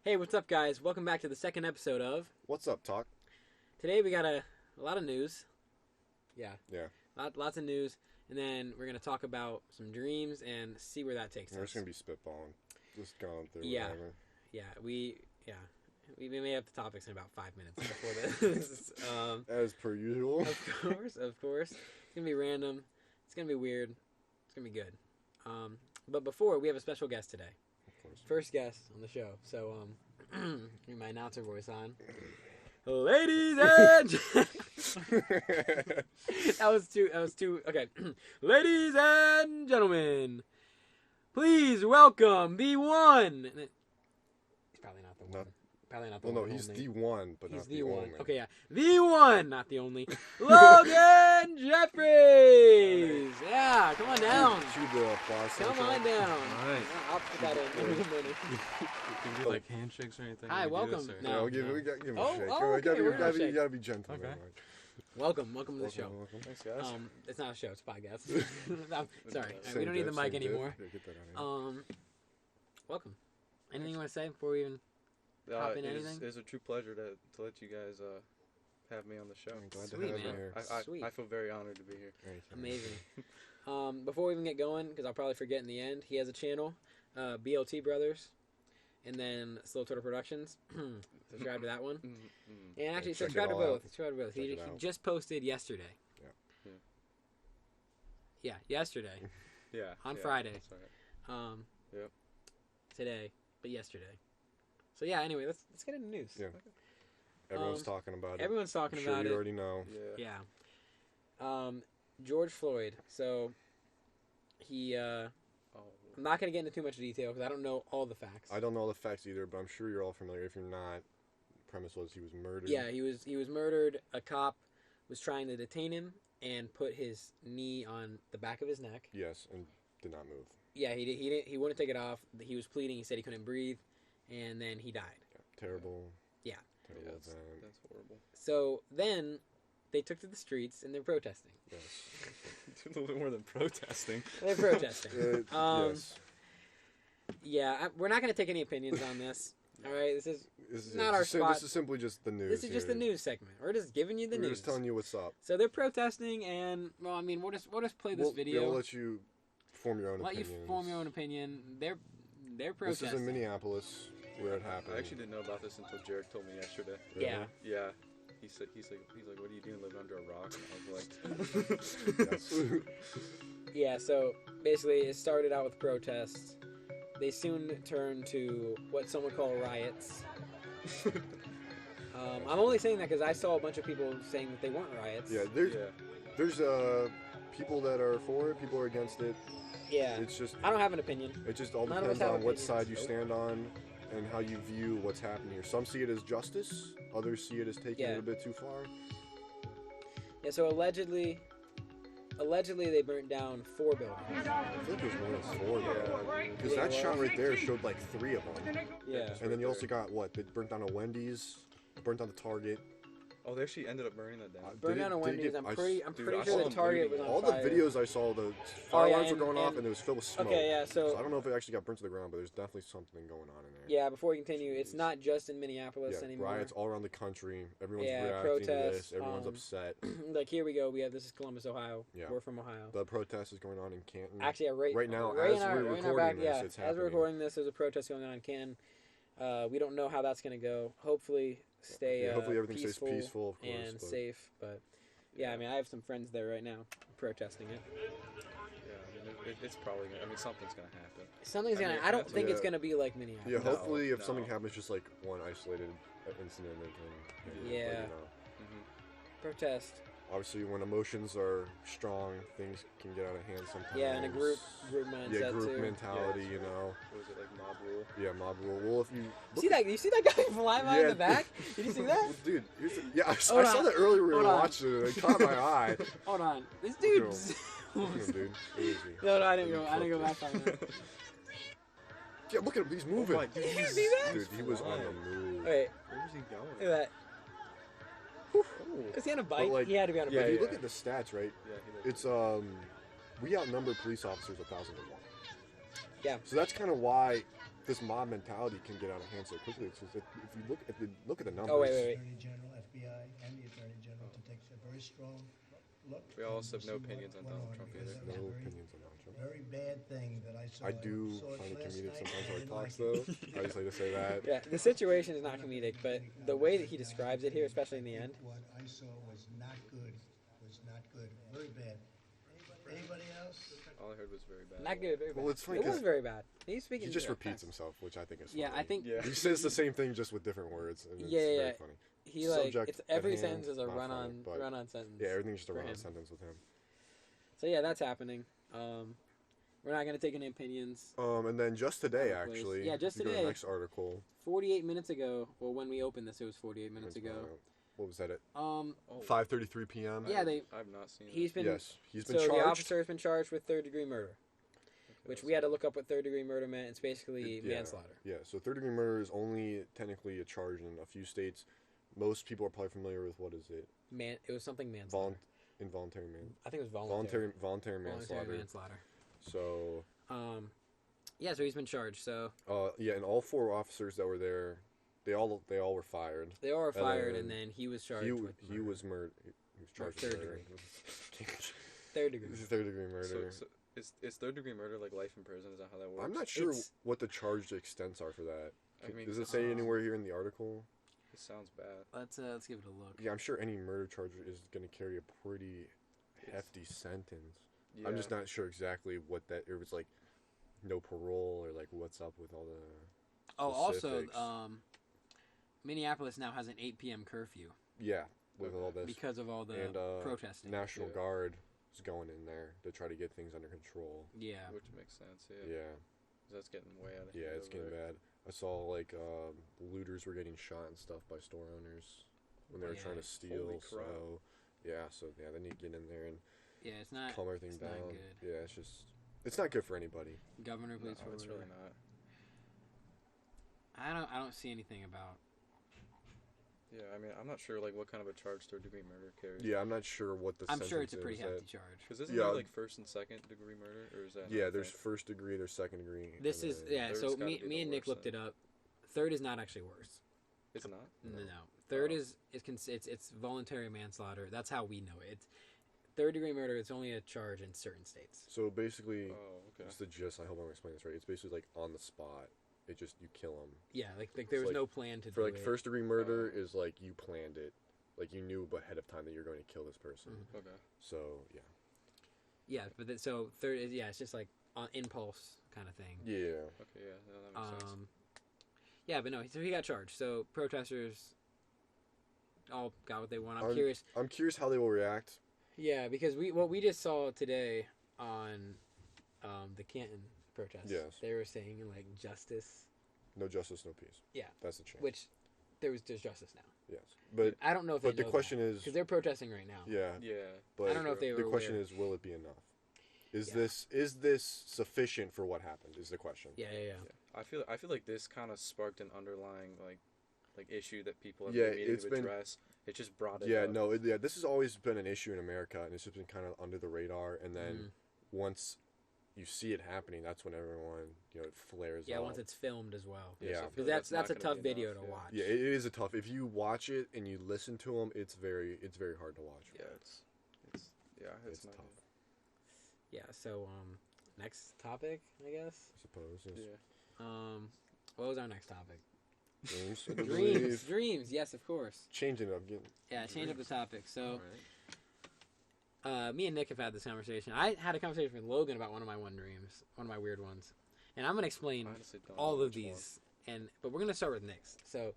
Hey, what's up, guys? Welcome back to the second episode of What's up, Talk? Today. We got a lot of news. Yeah. Lots of news, and then we're gonna talk about some dreams and see where that takes us. We're just gonna be spitballing, just going through. Yeah. Whatever. We may have the topics in about 5 minutes before this. As per usual. Of course. It's gonna be random. It's gonna be weird. It's gonna be good. But before, we have a special guest today. Of course. First guest on the show. So, get my announcer voice on. Ladies and that was too okay. Ladies and gentlemen, please welcome the one. He's probably not the one. Probably not the one. Well, no, he's the one, but he's not the the one. only. Okay, yeah, the one, not the only. Logan Jeffries. Yeah, come on down. Cue the applause. Come on down. All right. I'll put that in. Can we do like handshakes or anything? Hi, when we do welcome. this, or- No. We gotta give him a Oh, shake. oh, okay, we're gonna You shake. gotta be gentle. Okay. man. Welcome to the show. Welcome. Thanks, guys. It's not a show, it's a podcast. I'm sorry, we don't need the mic anymore. Yeah, get that out of here. Welcome. Anything you want to say before we even hop in anything? It's a true pleasure to let you guys have me on the show. I'm glad Sweet, to have man. you here. Sweet. I feel very honored to be here. Amazing. Before we even get going, because I'll probably forget in the end, he has a channel, BLT Brothers, and then Slow Turtle Productions. Subscribe to that one. And actually, Check it subscribe to all both. out. Subscribe to both. Check He it out. just posted yesterday. Yeah. Yeah, yesterday. Yeah. On yeah, Friday. That's right. Yep. Today, but yesterday. So yeah, anyway, let's get into news. Yeah. Everyone's talking about it. Everyone's talking I'm sure about you it. already know. Yeah. George Floyd. So he. I'm not gonna get into too much detail because I don't know all the facts. I don't know the facts either, but I'm sure you're all familiar. If you're not, the premise was he was murdered. Yeah, he was murdered. A cop was trying to detain him and put his knee on the back of his neck. Yes, and did not move. Yeah, he wouldn't take it off. He was pleading. He said he couldn't breathe, and then he died. Yeah. Terrible. Yeah. Terrible That's horrible. So then they took to the streets and they're protesting. Yes. A little bit more than protesting. They're protesting. Yes. Yeah, we're not going to take any opinions on this. All right, this is not our This spot. is simply just the news. This is just the news segment. We're just giving you the We're news. just telling you what's up. So they're protesting, and well, I mean, we'll just play this video. We'll let you form your own opinion. Let you form your own opinion. They're protesting. This is in Minneapolis where it happened. I actually didn't know about this until Jeric told me yesterday. Yeah. Yeah. He's like, what are you doing living under a rock? And I was like, Yes. Yeah. So basically, it started out with protests. They soon turned to what some would call riots. I'm only saying that because I saw a bunch of people saying that they weren't riots. Yeah, there's people that are for it, people are against it. Yeah. It's just I don't have an opinion. it just all None of us depends have on what opinions. side you stand on and how you view what's happening here. Some see it as justice, others see it as taking it a bit too far. Yeah. So allegedly they burnt down 4 buildings. I think there's more than 4 though. Because Yeah, that shot right there showed like 3 of them. Yeah. And then you also got what? They burnt down a Wendy's, burnt down the Target. oh, they actually ended up burning that down. Burnt down a Did it Wendy's. get- I'm I pretty I sure saw the them Target was bleeding. on All fire. the videos I saw, the fire alarms were going off and it was filled with smoke. Okay, yeah, So so I don't know if it actually got burnt to the ground, but there's definitely something going on in there. yeah, before we continue, it's not just in Minneapolis Yeah, anymore. riots all around the country. Everyone's Yeah, reacting to protests, this. Everyone's upset. Like here we go. This is Columbus, Ohio. Yeah. We're from Ohio. The protest is going on in Canton. Actually, yeah, right now, right as in our, we're right in our recording back, this, yeah, it's as we're happening. recording this, there's a protest going on in Canton. We don't know how that's going to go. Hopefully, stay Hopefully everything stays peaceful peaceful, of course. and but safe. But yeah, I mean, I have some friends there right now protesting it. Yeah, I mean, it's probably gonna, I mean, something's going to happen. Something's I mean, gonna. I don't that's- think it's Yeah. going to be like Minneapolis. yeah, No, hopefully if no. something happens, just like one isolated incident, it can. Yeah. But, you know, Protest. obviously, when emotions are strong, things can get out of hand sometimes. Yeah, and a group mindset Yeah, group too. mentality. Yeah. You know. What was it, like mob rule? Yeah, mob rule. Well, if you You see that guy fly by in Yeah. the back? Did you see that? Well, dude, I Hold saw on. that earlier when we Hold were on. watching it. It caught my eye. Hold on, this Cool. dude. Look at him, dude. Easy. No, I didn't go. I didn't go back on that. Yeah, look at him. He's moving. my- dude, Did you he's- see that? Dude, he was on the move. Wait, Where was he look at going? that. Is he on a bike? like, He had to be on a Yeah, bike. if you look at the stats, right? Yeah, he looked- It's we outnumber police officers 1,000 to 1. Yeah. So that's kind of why this mob mentality can get out of hand so quickly. It's just if you look at the numbers. Oh, wait. Attorney General, FBI, and the Attorney General to take a very strong look. We also have and no see opinions what on Donald went Trump because either. that was No a very, opinions on Donald Trump. very bad thing that I saw. I do saw find it last comedic night. sometimes how he I talks, didn't like though. I just like to say that. Yeah, the situation is not comedic, but the way that he describes it here, especially in the end. What I saw was not good. Very bad. Anybody else? All I heard was very bad. Not good, very bad. Well, it's funny It was 'cause very bad. He's speaking. He just to repeats facts. himself, which I think is Yeah, funny. I think Yeah. He says the same thing just with different words, and it's Yeah, very yeah. funny. he like Subject it's every at hand, sentence is a not run funny, on but- sentence. Yeah, everything's just a for run-on him. sentence with him. So yeah, that's happening. We're not gonna take any opinions. And then just today, Other place. actually. Yeah, just if you go to today. the next article. 48 minutes ago, well, when we opened this, it was 48 minutes ago. What was that at? Oh, 5:33 p.m. Yeah, I've not seen he's it. been Yes, he's been so charged. the officer has been charged with third-degree murder, Okay, which that's we had to look up what third-degree murder meant. It's basically Yeah. manslaughter. Yeah, so third-degree murder is only technically a charge in a few states. Most people are probably familiar with what is it? It was something manslaughter. Involuntary I think it was voluntary. voluntary manslaughter. manslaughter. So Yeah, so he's been charged. So yeah, and all 4 officers that were there, they all were fired. they all were fired, then and then he was charged He with he murder. was murdered. He was charged third with murder. third degree. This is third-degree murder. So is third-degree murder like life in prison? Is that how that works? I'm not sure It's- what the charged extents are for that. I mean, Does it say anywhere here in the article? It sounds bad. Let's give it a look. Yeah, I'm sure any murder charge is going to carry a pretty hefty sentence. Yeah. I'm just not sure exactly what that. It was like no parole or like what's up with all the. Oh, also, specifics. Minneapolis now has an 8 p.m. curfew Yeah, with all this. because of all the And protesting. National Yeah. Guard is going in there to try to get things under control. Yeah. Which makes sense. Yeah. Yeah, 'Cause that's getting way out of yeah, hand it's over getting there. bad. I saw like looters were getting shot and stuff by store owners when they were Yeah. trying to steal. Holy crap. So yeah, they need to get in there and Yeah, it's not. calm everything it's not down. good. Yeah, it's not good for anybody. Governor, No, please it's really not. I don't see anything about. Yeah, I mean, I'm not sure like what kind of a charge third-degree murder carries. Yeah, I'm not sure what the. I'm sure it's a sentence pretty is hefty that- charge. Because isn't Yeah. there like first and second degree murder, or is that? Yeah, not a there's thing? first degree, there's second degree. This and is then- yeah. third's So gotta me be the and Nick worst looked then. it up. Third is not actually worse. It's not. No. Third Oh. is it's voluntary manslaughter. That's how we know it. It's third degree murder. It's only a charge in certain states. So basically, Oh, okay. just the gist. I hope I'm explaining this right. It's basically like on the spot. It just you kill them. Yeah, like there was like- no plan to For do like it. first degree murder Oh. is like you planned it, like you knew ahead of time that you're going to kill this person. Mhm. Okay. So yeah. Yeah, but so third is it's just like on impulse kind of thing. Yeah. Okay. Yeah. No, that makes sense. Yeah, but no, so he got charged. So protesters all got what they want. I'm I'm- curious. I'm curious how they will react. Yeah, because what we just saw today on the Canton protest. Yes. They were saying like justice, No justice, no peace. Yeah. That's the change. which there's justice now. Yes. But I don't know if but they the know question is because they're protesting right now. yeah. Yeah. But I don't know if they the were question aware. is, will it be enough? Is Yeah. this sufficient for what happened? Is the question. Yeah. I feel like this kind of sparked an underlying like issue that people have Yeah, been meaning it's to been- address. It just brought it Yeah, up. no, this has always been an issue in America, and it's just been kind of under the radar. And then Mhm. once you see it happening, that's when everyone, it flares Yeah, up. once it's filmed as well. Yeah. so I feel Because like that's a not tough gonna be video enough, to yeah. watch. Yeah, it is a tough. If you watch it and you listen to them, it's very hard to watch. Yeah, it's It's not tough. Yeah. So next topic, I guess. I suppose. good. It's Yeah. What was our next topic? Dreams. I Dreams. believe. Dreams. Yes, of course. Changing it up. Getting, Yeah. Change up the topic. So. Alright. Me and Nick have had this conversation. I had a conversation with Logan about one of my weird ones, and I'm gonna explain I honestly don't all know of which one. these. But we're gonna start with Nick's. So,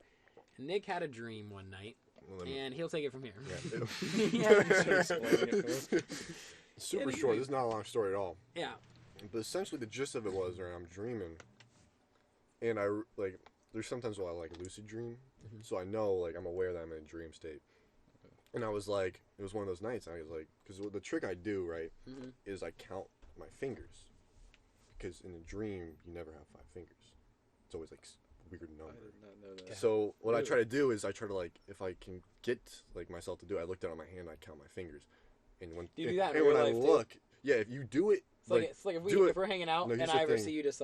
Nick had a dream one night, well, let me- and he'll take it from here. Super Yeah, short. This is not a long story at all. Yeah. But essentially, the gist of it was, I'm dreaming, and there's sometimes where I lucid dream, Mhm. so I know, I'm aware that I'm in a dream state. And I was like, it was one of those nights. I was like, because the trick I do, right, hmm is I count my fingers, because in a dream you never have 5 fingers. It's always a weird I number. did not know that. Okay. So what I Really? try to do is I try to if I can get myself to do it, I look down at my hand, I count my fingers, and when Do you do that in and when real I life, too? look, yeah, if you do it, It's like if do it- if we're hanging out No, and here's I the ever thing. see you just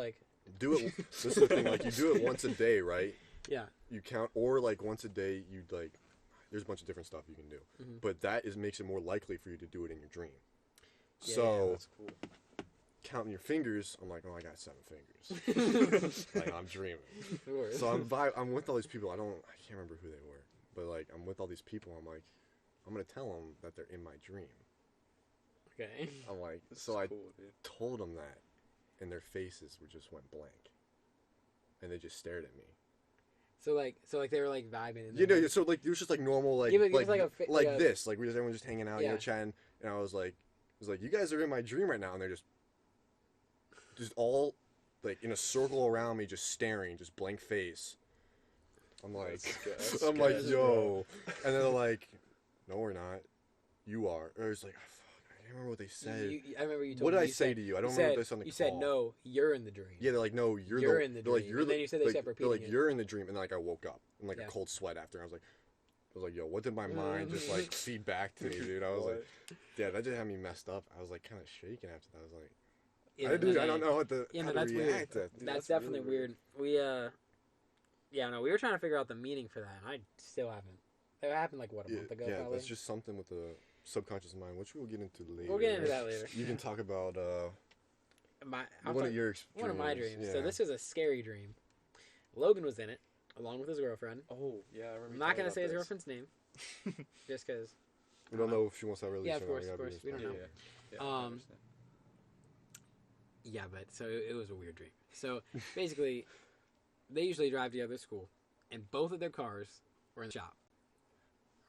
do it. This is the thing. Like, you do it once a day, right? Yeah. You count, or like once a day, you like. There's a bunch of different stuff you can do, but that makes it more likely for you to do it in your dream. Yeah, So That's cool. counting your fingers, I'm like, oh, I got 7 fingers. Like, I'm dreaming. So I'm with all these people. I can't remember who they were, but like I'm with all these people. I'm like, I'm gonna tell them that they're in my dream. Okay. I'm like, This so is I cool, dude. told them that, and their faces just went blank, and they just stared at me. So they were like vibing. You know, so like it was just like normal, like Give it like, like a- this, like everyone just hanging out, you Yeah. know, chatting, and I was like, you guys are in my dream right now, and they're just all like in a circle around me, just staring, just blank face. I'm like, That's I'm like, sketch, yo, and they're like, no, we're not. You are. Or it's like, oh, fuck, I can't remember what they said. I remember you told What me. did I you say said- to you? I don't you remember said- what they said on the You call. said no. You're in the dream. Yeah, they're like, no, you're in the they're like, dream. you're And the, then you said they like, kept they're repeating like, it. you're in the dream, and then like I woke up in like Yeah. a cold sweat after. I was like, yo, what did my mind just like feed back to me, dude? I was like, yeah, that just had me messed up. I was like kind of shaking after that. I was like, Yeah, I don't know what to Yeah, how no, to that's weird. react. That's that's definitely really weird. We we were trying to figure out the meaning for that, and I still haven't. It happened like what a month ago, yeah, probably. that's just something with the subconscious mind, which we'll get into later. We'll get into that later. You can talk about I'll one talk- of your one of my dreams. Yeah. So this is a scary dream. Logan was in it, along with his girlfriend. Oh, yeah, I remember. I'm you not telling gonna me say his about girlfriend's name, just because. we don't know if she wants that release. Yeah, of or not. course, We of gotta be course. We don't this. know. Yeah, I Um, understand. Yeah, but so it was a weird dream. So basically, they usually drive together to school, and both of their cars were in the shop.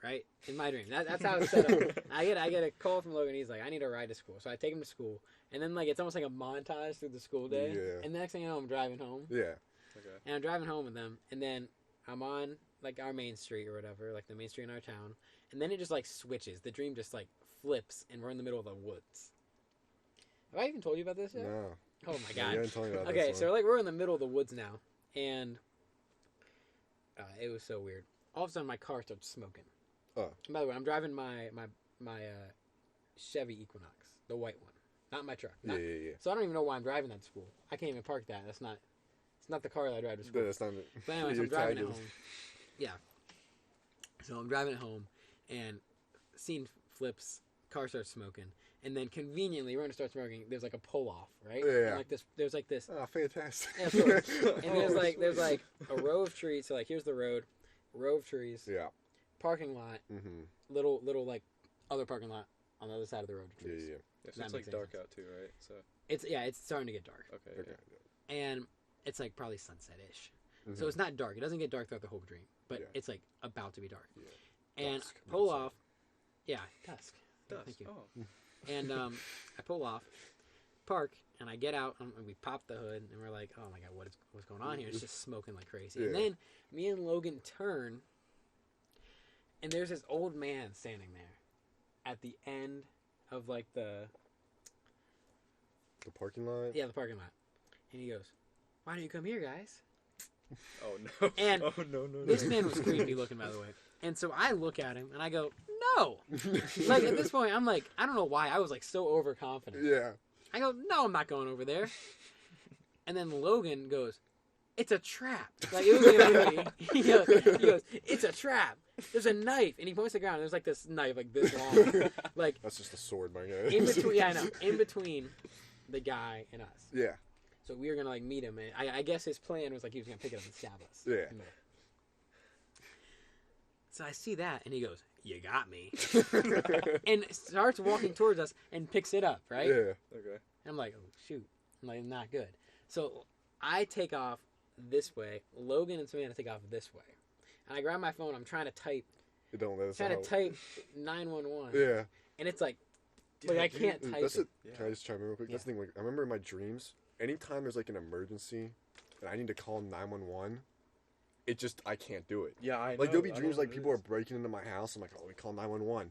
Right? In my dream. That's how it's set up. I get a call from Logan. He's like, I need a ride to school. So I take him to school. And then, like, it's almost like a montage through the school day. Yeah. And the next thing you know, I'm driving home. Yeah. Okay. And I'm driving home with them. And then I'm on, like, our main street or whatever, like the main street in our town. And then it just, like, switches. The dream just, like, flips, and we're in the middle of the woods. Have I even told you about this yet? No. Oh, my You God. haven't told me about Okay, this so one. like we're in the middle of the woods now, and it was so weird. All of a sudden, my car starts smoking. Oh. And by the way, I'm driving my Chevy Equinox, the white one, not my truck. Yeah, Not- yeah, yeah. So I don't even know why I'm driving that to school. I can't even park that. It's not the car that I drive to school. That's not. But anyways, your I'm driving tag it is- home. Yeah. So I'm driving it home, and scene flips. Car starts smoking, and then conveniently, we're gonna start smoking. There's like a pull off, right? Yeah. And like this. There's like this. Oh, fantastic. Yeah, of course. And Oh, there's like a row of trees. So like here's the road, row of trees, Yeah. parking lot, Mm-hmm. little like other parking lot on the other side of the road of Yeah, trees. yeah. Yeah, so That it's makes like dark sense. out too, right? So It's starting to get dark, okay. Okay. and it's like probably sunset-ish. Mhm. So it's not dark. It doesn't get dark throughout the whole dream, but Yeah. it's like about to be dark. Yeah. And Dusk, pull let's say. off. Yeah, dusk. Yeah, Does. thank you. Oh. And I pull off, park, and I get out, and we pop the hood, and we're like, oh my God, what's going on here? It's just smoking like crazy. And Yeah. then me and Logan turn, and there's this old man standing there at the end of like the parking lot. the parking lot. And he goes, why don't you come here, guys? Oh no. And oh no. This man was creepy looking, by the way. And so I look at him, and I go, no. Like, at this point, I'm like, I don't know why. I was, like, so overconfident. Yeah. I go, no, I'm not going over there. And then Logan goes, it's a trap. Like, it was literally, he goes, it's a trap. There's a knife. And he points to the ground, and there's, like, this knife, like, this long. Like, That's just a sword, my guy. in between, yeah, I know. In between the guy and us. Yeah. So we were going to, like, meet him. And I guess his plan was, like, he was going to pick it up and stab us. Yeah. So I see that, and he goes, you got me. And starts walking towards us and picks it up, right? Yeah. Okay. I'm like, oh, shoot. I'm like, not good. So I take off this way. Logan and Savannah take off this way. And I grab my phone. I'm trying to type. You don't let us Trying to out. type 911. Yeah. And it's like I can't type That's it. it. Can I just chime in real quick? That's the thing. Like, I remember in my dreams, anytime there's like an emergency and I need to call 911, it just I can't do it. Yeah, I know. Like there'll be I know dreams what like it people are is. breaking into my house. I'm like, oh, we call 911.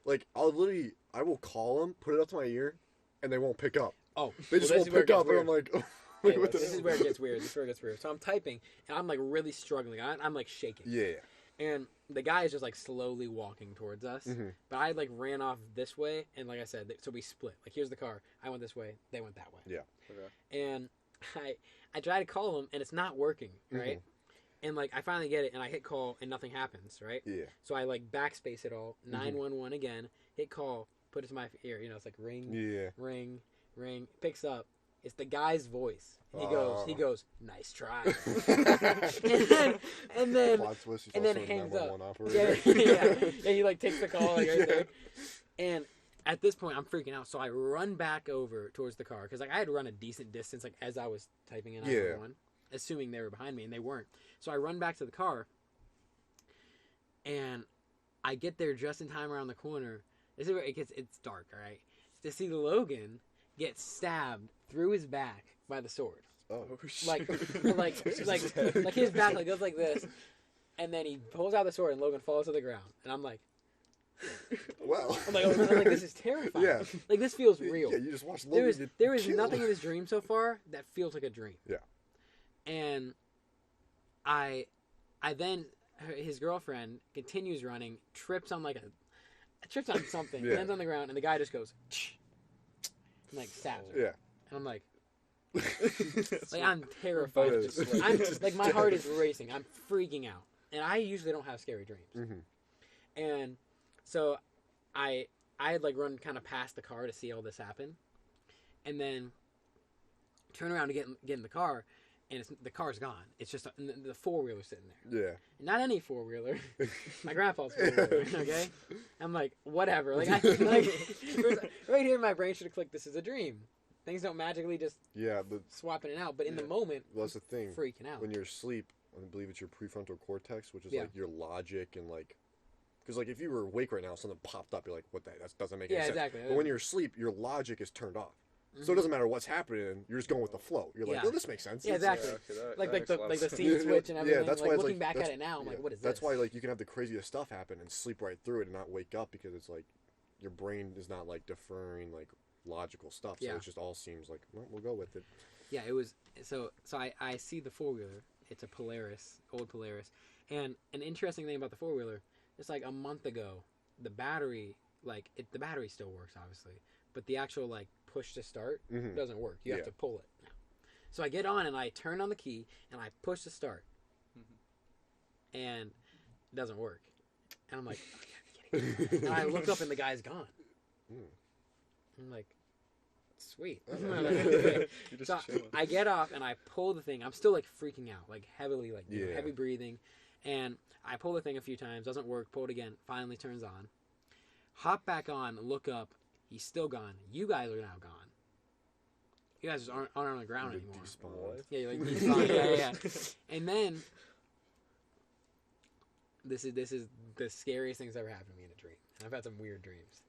Like I will call them, put it up to my ear, and they won't pick up. Oh, They just well, won't this is where it pick gets up, and I'm weird. like, oh, Hey, what the this is hell? where it gets weird. This is where it gets weird. So I'm typing, and I'm like really struggling. I'm like shaking. Yeah. And the guy is just like slowly walking towards us. Mhm. But I like ran off this way, and like I said, so we split. Like here's the car. I went this way. They went that way. Yeah. Okay. And I try to call him and it's not working, right? Mm-hmm. And like I finally get it and I hit call and nothing happens, right? Yeah. So I like backspace it all, 911 again, hit call, put it to my ear, you know, it's like ring, ring, ring, picks up. It's the guy's voice. And he goes, nice try. and then hangs up. Yeah, he like takes the call like right there. And at this point, I'm freaking out. So I run back over towards the car because like I had run a decent distance like as I was typing in 911, assuming they were behind me, and they weren't. So I run back to the car, and I get there just in time around the corner. This is where it's dark, all right? To see Logan get stabbed through his back by the sword. Oh, like his back like goes like this, and then he pulls out the sword and Logan falls to the ground, and I'm like, well, I'm like this is terrifying. Yeah, like this feels real. Yeah, you just watched Logan there is nothing in this dream so far that feels like a dream. Yeah, and I then his girlfriend continues running, trips on something, lands on the ground, and the guy just goes, and like stabs her. Yeah, and I'm like I'm terrified. I'm like my heart is racing. I'm freaking out, and I usually don't have scary dreams. And so I had like run kind of past the car to see all this happen, and then turn around to get in the car, and the car's gone. It's just the 4-wheeler sitting there. Yeah. Not any 4-wheeler. My grandpa's 4-wheeler. Okay. I'm like whatever. Like right here in my brain should have clicked. This is a dream. Things don't magically just swap in and out. But in the moment, that's the thing. Freaking out. When you're asleep, I believe it's your prefrontal cortex, which is like your logic and like. Because, like, if you were awake right now, something popped up, you're like, what the heck? That doesn't make any sense. Exactly. But when you're asleep, your logic is turned off. So it doesn't matter what's happening. You're just going with the flow. You're like, oh, this makes sense. Yeah, exactly. Like the scene switch and everything. That's like, why looking back at it now, I'm like, what is this? That's why, like, you can have the craziest stuff happen and sleep right through it and not wake up because it's, like, your brain is not, like, deferring, like, logical stuff. So it just all seems like, well, we'll go with it. Yeah, it was... So I see the 4-wheeler. It's a Polaris, old Polaris. And an interesting thing about the 4-wheeler, it's like a month ago, the battery, like, the battery still works, obviously, but the actual, like, push to start doesn't work. You have to pull it. So I get on and I turn on the key and I push to start. And it doesn't work. And I'm like, okay, and I look up and the guy's gone. I'm like, sweet. So I get off and I pull the thing. I'm still, like, freaking out, like, heavily, like, heavy breathing. And I pull the thing a few times, doesn't work, pull it again, finally turns on. Hop back on, look up, he's still gone. You guys are now gone. You guys aren't on the ground anymore. Despawned. Yeah, you're like despawned. yeah. And then, this is the scariest thing that's ever happened to me in a dream. I've had some weird dreams.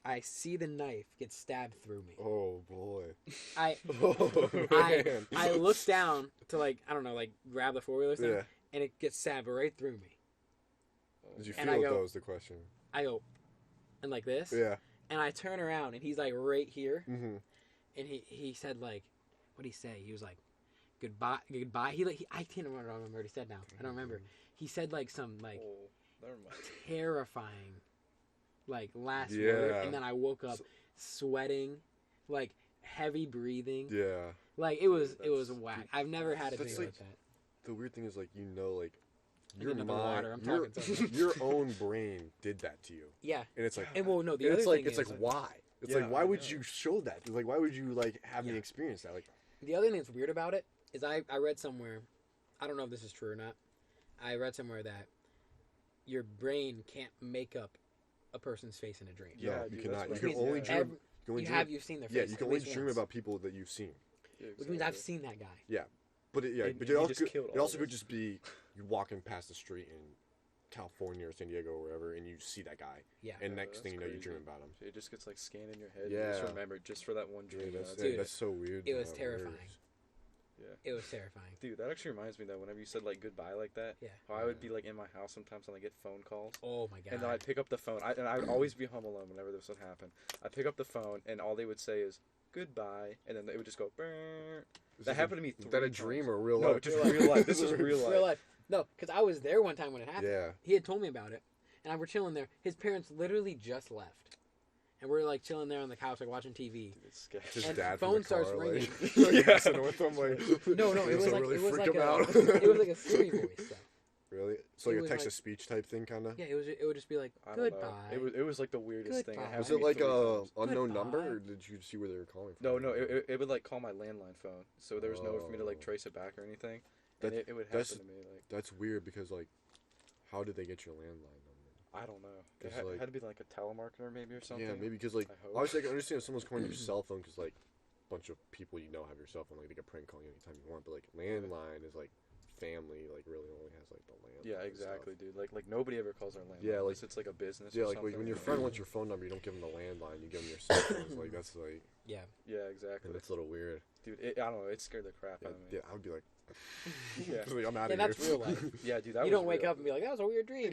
I see the knife get stabbed through me. Oh boy. I look down to, like, I don't know, like, grab the 4-wheeler thing, and it gets stabbed right through me. Did you feel it, though, is the question. I go, and like this? Yeah. And I turn around, and he's, like, right here. And he said, like, what did he say? He was like, goodbye. I can't remember what he said now. I don't remember. He said, like, some, like, terrifying, like, last word. And then I woke up sweating, like, heavy breathing. Yeah. Like, it was whack. I've never had a dream like that. The weird thing is, like, you know, like, your mind, your own brain did that to you. Yeah. And it's like, the other thing it's like, why? It's like, why would you show that? It's like, why would you, like, have me experience that? Like, the other thing that's weird about it is I read somewhere, I don't know if this is true or not. I read somewhere that your brain can't make up a person's face in a dream. Yeah, you cannot. You can only dream. You've seen their face. Yeah, you can only dream about people that you've seen. Yeah, exactly. Which means I've seen that guy. Yeah, but it also could just be you walking past the street in California or San Diego or wherever, and you see that guy. Yeah. And next thing you know, you dream about him. It just gets like scanned in your head. Yeah. You just remember just for that one dream. Dude, that's so weird. It was terrifying. Yeah. It was terrifying. Dude, that actually reminds me that whenever you said, like, goodbye like that, how I would be, like, in my house sometimes and I get phone calls. Oh, my God. And then I'd pick up the phone. And I would always be home alone whenever this would happen. I'd pick up the phone, and all they would say is, goodbye, and then it would just go, brrr. That happened to me 3 times. Is that a dream or real life? No, just real life. This is real life. Real life. No, because I was there one time when it happened. Yeah. He had told me about it, and I were chilling there. His parents literally just left. and we're like chilling there on the couch, like watching TV. Dude, it's scary. His And dad phone from the car, starts ringing. like messing with him, like No, it was so like really it was freak like him out. it was like a Siri voice though. Really? So It like a was text to like- speech type thing, kind of. Yeah, it would just be like I don't know. goodbye. It was like the weirdest thing. Goodbye. It Was happened it to me like 3 times. unknown number, Goodbye. or did you see where they were calling from? No, it would like call my landline phone, so there was no way for me to like Oh. trace it back or anything. And That- it would happen that's- to me like That's weird because like, how did they get your landline number? I don't know. It It's had, like- had to be like a telemarketer maybe or something. Yeah, maybe because like I hope. obviously I can understand if someone's calling your cell phone because like a bunch of people you know have your cell phone, like they can prank call you anytime you want. But like landline is like family, like really only has like the landline. Yeah, and stuff. exactly, dude. Like nobody ever calls our landline. Yeah, like- unless it's like a business. Yeah, or like something. when your friend wants your phone number, you don't give them the landline, you give them your cell phone. Like that's like, Yeah. Yeah, exactly. and that's a little weird. Dude, I don't know. It scared the crap Yeah, out of me. yeah, I would be like, Yeah. like, I'm out Yeah, of that's here. real life. Yeah, dude. That You was don't wake real. up and be like, that was a weird dream.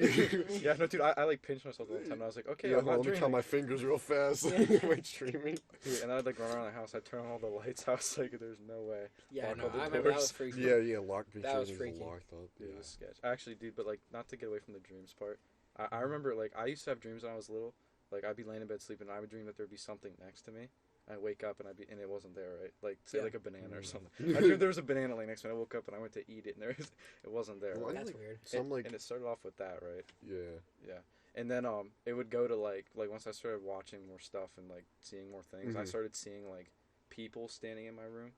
Yeah, no, dude. I like pinched myself all the time, and I was like, okay, Yeah, I'm not let me count dreaming. my fingers real fast, like streaming. Dude, and I'd like run around the house. I'd turn on all the lights. I was like, there's no way. Yeah, Lock no, all the I remember that was doors. freaky. Yeah, locked. That was freaky. freaky. Locked up. Dude, Yeah. it was sketch. Actually, dude, but like, not to get away from the dreams part. I remember like I used to have dreams when I was little. Like I'd be laying in bed sleeping, and I would dream that there'd be something next to me. I'd wake up and it wasn't there, right? Like say Yeah. like a banana or something. I dreamed there was a banana laying next to me. I woke up and I went to eat it, and it wasn't there. Well, I right? That's like weird. some like And it started off with that, right? yeah. Yeah. And then it would go to like once I started watching more stuff and like seeing more things, I Mhm. started seeing like people standing in my room,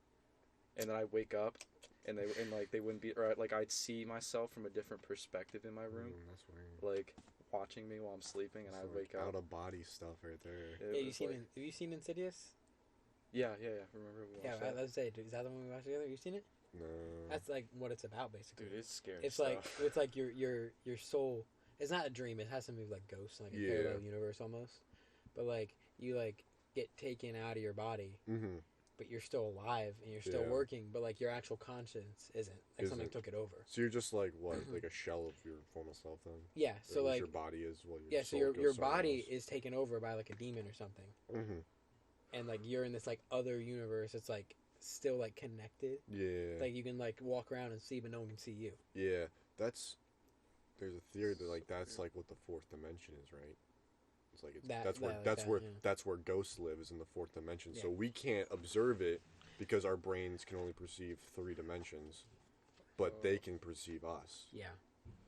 and then I'd wake up, and they wouldn't be, or like I'd see myself from a different perspective in my room, That's weird. like watching me while I'm sleeping, and It's I'd like wake up. out of body stuff right there. It Hey, was like- have you seen Insidious? yeah. Remember we Yeah, watched that? let's say, is that the one we watched together? You seen it? No. That's like what it's about, basically. Dude, it's scary. It's stuff. like your soul. It's not a dream. It has something like ghosts, like a Yeah. parallel universe almost. But like you like get taken out of your body, Mm-hmm. but you're still alive and you're still Yeah. working. But like your actual conscience isn't. Like something Isn't. took it over. So you're just like what, like a shell of your former self then? Yeah. Or So at least like your body is what your yeah. So soul your goes somewhere body else. is taken over by like a demon or something, Mhm. and like you're in this like other universe. It's like still like connected. Yeah. Like you can like walk around and see, but no one can see you. Yeah. There's a theory that like that's like what the fourth dimension is, right? It's like that's where ghosts live, is in the fourth dimension. So Yeah. we can't observe it because our brains can only perceive 3 dimensions, but they can perceive us. Yeah.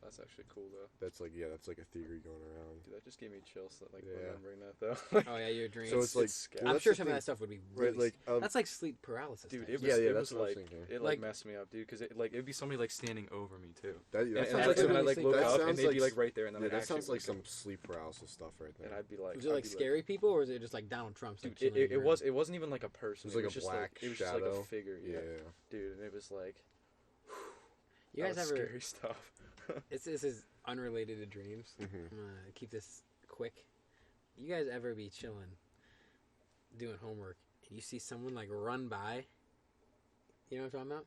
That's actually cool though. That's like a theory going around. Dude, that just gave me chills. Like Yeah. remembering that though. Oh yeah, your dreams. So it's like scary. well, I'm that's sure the some of thing, that stuff would be right? really. Like That's like sleep paralysis. Dude, type it was, stuff. Yeah, it that's was what I was like thinking. it Like- messed me up, dude. Because it'd be somebody like standing over me too. that And, sounds and, like I, and some, I like look that up sounds and they'd like be like right there, and then yeah, I'd that actually sounds like wake up, some sleep paralysis stuff right there. and I'd be like, Was it like I'd be scary people, or was it just like Donald Trump's? Like, Dude, chilling in it your was. It wasn't even like a person. It was like a just black it was just like shadow. a figure. yeah. Dude, and it was like. You that guys was ever? scary stuff. This is unrelated to dreams. Mhm. I'm gonna keep this quick. You guys ever be chilling, doing homework, and you see someone like run by? You know what I'm talking about?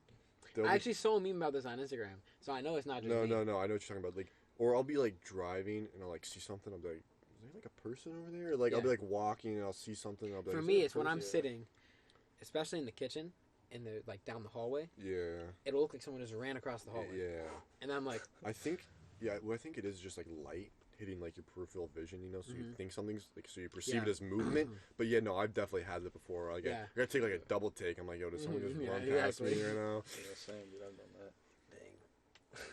There'll I be- actually saw a meme about this on Instagram, so I know it's not just No, me. no, no. I know what you're talking about. Like, or I'll be like driving and I'll like see something. I'll be like, is there like a person over there? Like I'll be Yeah. like walking and I'll see something. I'll be like, For is me, there a it's when I'm person? sitting, especially in the kitchen, and they're like down the hallway. Yeah. It'll look like someone just ran across the hallway, Yeah. and I'm like, I think. Yeah. Well, I think it is just like light hitting like your peripheral vision. You know, so you Mhm. think something's like so you perceive Yeah. it as movement. But yeah, no, I've definitely had that before. Like Yeah. I gotta take like a double take. I'm like, yo, did someone just Mhm, run yeah, past me exactly. right now? Yeah, same, dude. I've done that.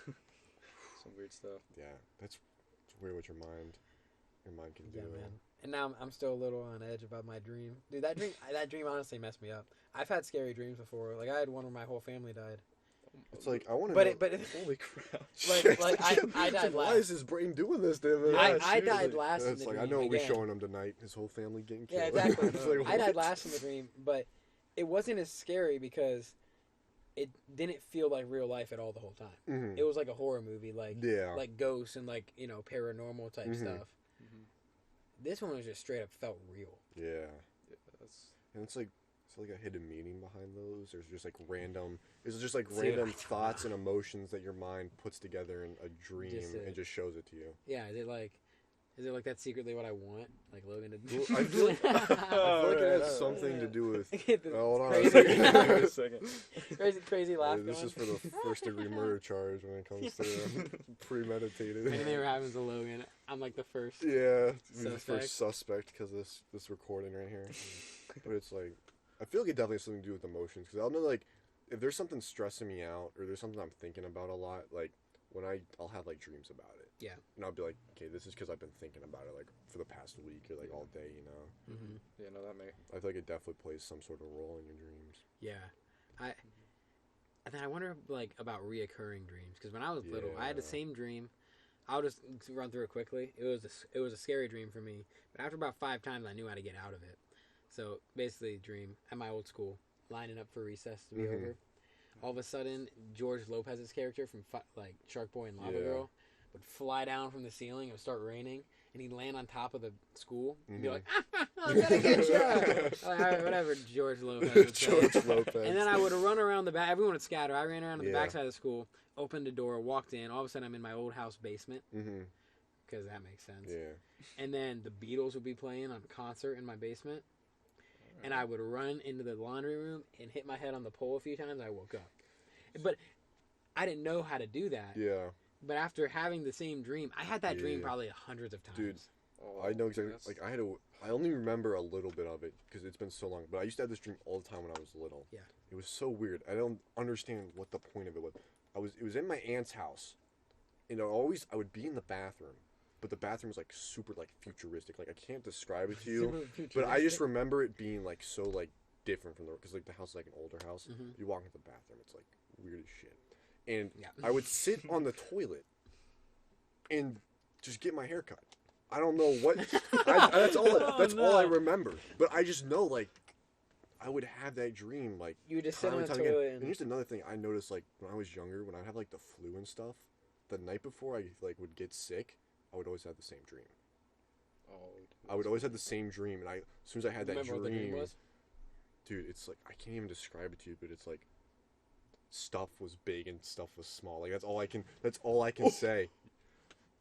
dang. Some weird stuff. Yeah, that's it's weird what your mind can do. Yeah, man. And now I'm still a little on edge about my dream. Dude, that dream honestly messed me up. I've had scary dreams before. Like I had one where my whole family died. It's like I want to. But Holy crap. Like, I died Why last. is his brain doing this to him? I seriously. died last in It's the like dream. I know what we're again. showing him tonight. His whole family getting killed. Yeah, exactly. It's like, I died what? last in the dream, but it wasn't as scary because it didn't feel like real life at all the whole time. Mhm. It was like a horror movie, like Yeah. like ghosts and like paranormal type Mhm. stuff. Mhm. This one was just straight up felt real. Yeah. Yeah, that's. And it's like a hidden meaning behind those. There's just like random. It's just like Dude, random I don't thoughts know. and emotions that your mind puts together in a dream Just, and just shows it to you. Yeah, is it like Is it like that's secretly what I want? Like Logan to do? Well, I feel like, I feel like it has something to do with. Hold on crazy. a second. crazy laugh. This going. is for the first-degree murder charge when it comes to premeditated. If anything ever happens to Logan, I'm like the first. Yeah, Suspect. the first suspect because this recording right here. But it's like, I feel like it definitely has something to do with emotions because I'll know like if there's something stressing me out or there's something I'm thinking about a lot, like when I'll have like dreams about it. Yeah. And I'll be like, okay, this is because I've been thinking about it like for the past week or like all day, you know. Mm-hmm. Yeah, no, that may. I feel like it definitely plays some sort of role in your dreams. Yeah, and then I wonder like about reoccurring dreams because when I was little, I had the same dream. I'll just run through it quickly. It was a scary dream for me, but after about 5 times, I knew how to get out of it. So basically, dream at my old school, lining up for recess to be over. All of a sudden, George Lopez's character from like Shark Boy and Lava Girl would fly down from the ceiling. It would start raining, and he'd land on top of the school and be like, "I'm gonna get you!" Like, all right, whatever, George Lopez. Would say. George Lopez. And then I would run around the back. Everyone would scatter. I ran around to the backside of the school, opened the door, walked in. All of a sudden, I'm in my old house basement because that makes sense. Yeah. And then the Beatles would be playing on a concert in my basement. And I would run into the laundry room and hit my head on the pole a few times. I woke up. But I didn't know how to do that. Yeah. But after having the same dream, I had that dream probably hundreds of times. Dude, I know exactly. Like I only remember a little bit of it because it's been so long. But I used to have this dream all the time when I was little. Yeah. It was so weird. I don't understand what the point of it was. It was in my aunt's house, and I would be in the bathroom. But the bathroom was like super like futuristic. Like I can't describe it to you, but I just remember it being like so like different from because like the house is like an older house. You walk into the bathroom, it's like weird as shit. And I would sit on the toilet and just get my hair cut. I don't know what. That's all I remember. But I just know like I would have that dream like you would just sit on the again. toilet. And here's another thing I noticed like when I was younger, when I have like the flu and stuff, the night before I like would get sick. I would always have the same dream. I would always have the same dream, and as soon as I had that Remember what the dream was? Dude, it's like I can't even describe it to you, but it's like stuff was big and stuff was small. Like that's all I can say.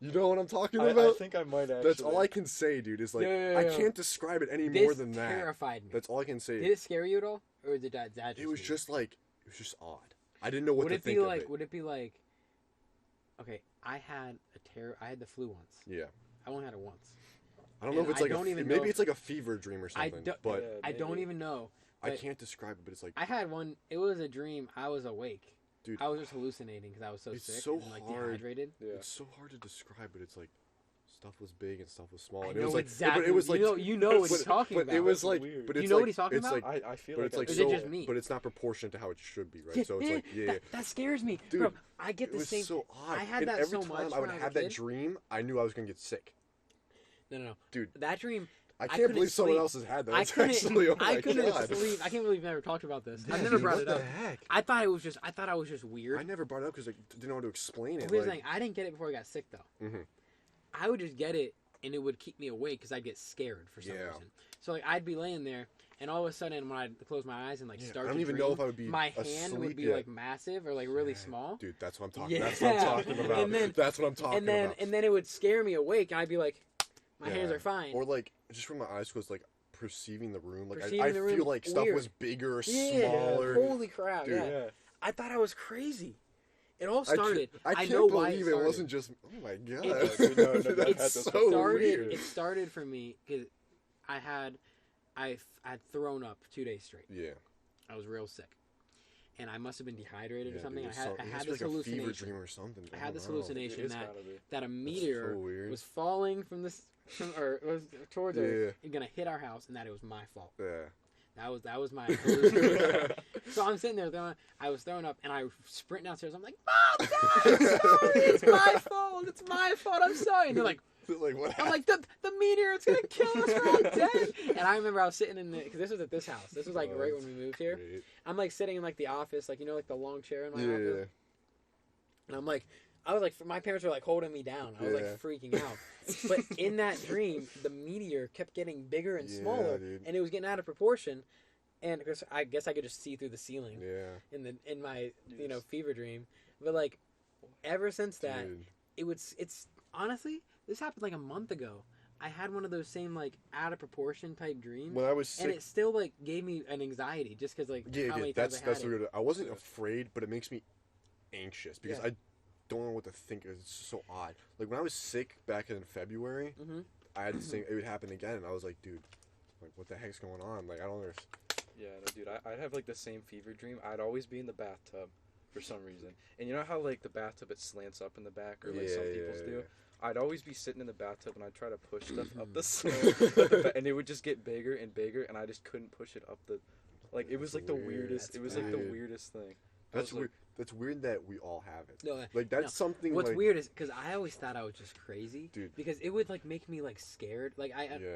You know what I'm talking about? I think I might actually. That's all I can say, dude. Is like I can't describe it any more than that. This terrified me. That's all I can say. Did it scare you at all, or did that just? It was just odd. I didn't know what to think of it. Would it be like? Okay, I had the flu once. Yeah. I only had it once. I don't know if it's like maybe it's like a fever dream or something. But I don't even know. I can't describe it, but it's like I had one. It was a dream. I was awake. Dude, I was just hallucinating because I was so sick so and like dehydrated. Yeah. It's so hard to describe, but it's like stuff was big and stuff was small. And I know it was like, exactly. But it was like you know what he's talking about. But it was like, weird. but it's you know like, what he's talking about? Like, I feel but like it's like is so, it just me? But it's not proportionate to how it should be, right? So it's like, that scares me, dude. bro. I get the same. It was so odd. I had and that every so time much I would when have I was that dream, I knew I was gonna get sick. No, dude. That dream. I can't believe someone else has had that. That's actually, oh my God. Sleep. I can't believe we've never talked about this. I've never brought it up. What the heck? I thought I was just weird. I never brought it up because I didn't know how to explain it. Here's the thing, I didn't get it before I got sick though. I would just get it, and it would keep me awake because I'd get scared for some reason. So like I'd be laying there, and all of a sudden when I'd close my eyes and like start, I don't even know if I would be. My hand would be like massive or like really small. Dude, that's what I'm talking. That's what I'm talking about. That's what I'm talking about. And then it would scare me awake, and I'd be like, my hands are fine. Or like just from my eyes closed, like perceiving the room. Like Perceiving I the room, feel like stuff weird. was bigger or Yeah, smaller. holy crap! Dude. Yeah. I thought I was crazy. It all started. I I can't know why believe it started. wasn't just. Oh my God! It so weird. It started for me because I had thrown up 2 days straight. Yeah. I was real sick, and I must have been dehydrated or something. Dude, I had this like hallucination. A fever dream or something. I had this hallucination that a That's meteor so weird. was falling from this or was towards Earth and gonna hit our house, and that it was my fault. Yeah. That was my hallucination. So I'm sitting there I was throwing up, and I sprint downstairs. I'm like, Mom, Dad, I'm sorry. It's my fault. It's my fault. I'm sorry. And they're like, what I'm like, the meteor, it's gonna kill us. We're all dead. And I remember I was sitting because this was at this house. This was like right when we moved here. Great. I'm like sitting in like the office, like like the long chair in my office. And I'm like, I was like, my parents were like holding me down. I was like freaking out. But in that dream, the meteor kept getting bigger and smaller, and it was getting out of proportion. And because I guess I could just see through the ceiling. Yeah. In my fever dream, but like ever since that, it's honestly This happened like a month ago. I had one of those same like out of proportion type dreams, When I was sick, and it still like gave me an anxiety just because like how many times I had it. weird. I wasn't afraid, but it makes me anxious because I don't know what to think. It's so odd. Like when I was sick back in February, I had the same. It would happen again, and I was like, dude, like what the heck's going on? Like I don't understand. Yeah, no, dude, I'd have like the same fever dream. I'd always be in the bathtub for some reason, and you know how like the bathtub it slants up in the back, or like some people's do. I'd always be sitting in the bathtub and I'd try to push stuff up the slope, and it would just get bigger and bigger, and I just couldn't push it up the. Like it was like the weirdest. It was like the weirdest thing. That's weird. That's weird that we all have it. No, like that's something. What's like, weird is because I always thought I was just crazy, dude. Because it would like make me like scared. Like